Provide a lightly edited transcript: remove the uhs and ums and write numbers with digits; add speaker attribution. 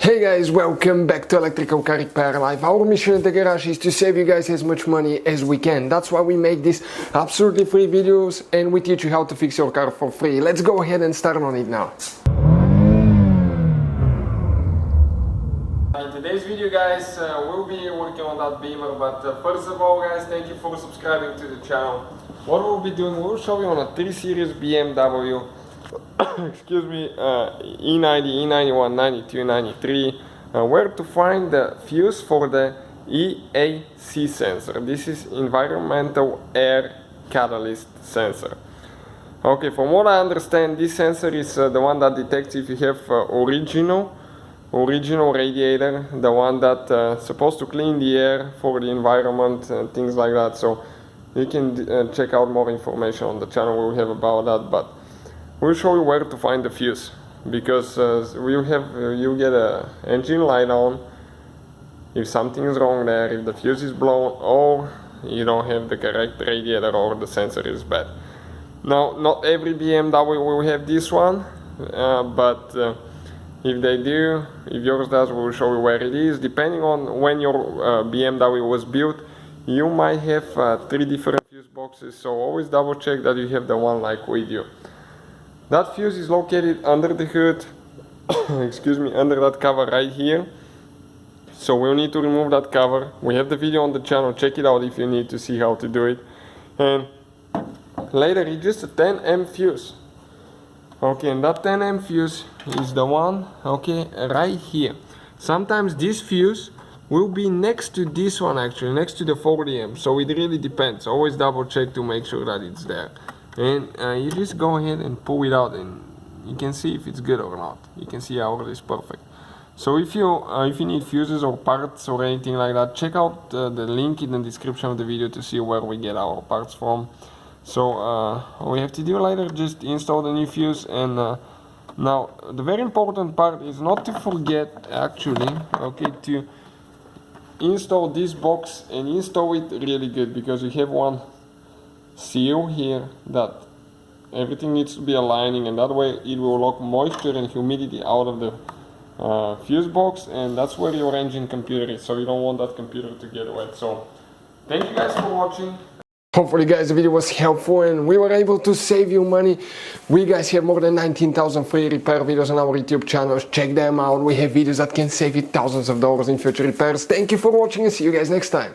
Speaker 1: Hey guys, welcome back to Electrical Car Repair Live. Our mission at the garage is to save you guys as much money as we can. That's why we make these absolutely free videos and we teach you how to fix your car for free. Let's go ahead and start on it now. In today's video guys, we'll be working on that Beamer, but first of all guys, thank you for subscribing to the channel. What we'll be doing, we'll show you on a 3 Series BMW excuse me, E90, E91, 92, 93, where to find the fuse for the EAC sensor. This is environmental air catalyst sensor. Okay, from what I understand, this sensor is the one that detects if you have original radiator, the one that supposed to clean the air for the environment and things like that. So you can check out more information on the channel we have about that, but we'll show you where to find the fuse, because you get a engine light on if something is wrong there, if the fuse is blown or you don't have the correct radiator or the sensor is bad. Now, not every BMW will have this one, but if they do, if yours does, we'll show you where it is. Depending on when your BMW was built, you might have 3 different fuse boxes, so always double check that you have the one like we do. That fuse is located under the hood, excuse me, under that cover right here. So we'll need to remove that cover. We have the video on the channel, check it out if you need to see how to do it. And later it's just a 10 amp fuse. Okay, and that 10 amp fuse is the one, okay, right here. Sometimes this fuse will be next to this one, actually, next to the 40 amp. So it really depends. Always double check to make sure that it's there. And you just go ahead and pull it out and you can see if it's good or not. You can see ours is perfect. So if you need fuses or parts or anything like that, check out the link in the description of the video to see where we get our parts from. So all we have to do later, just install the new fuse. And now the very important part is not to forget actually, okay, to install this box and install it really good, because you have one seal here that everything needs to be aligning, and that way it will lock moisture and humidity out of the fuse box, and that's where your engine computer is, so you don't want that computer to get wet. So thank you guys for watching. Hopefully guys the video was helpful and we were able to save you money. We guys have more than 19,000 free repair videos on our YouTube channels. Check them out. We have videos that can save you thousands of dollars in future repairs. Thank you for watching and see you guys next time.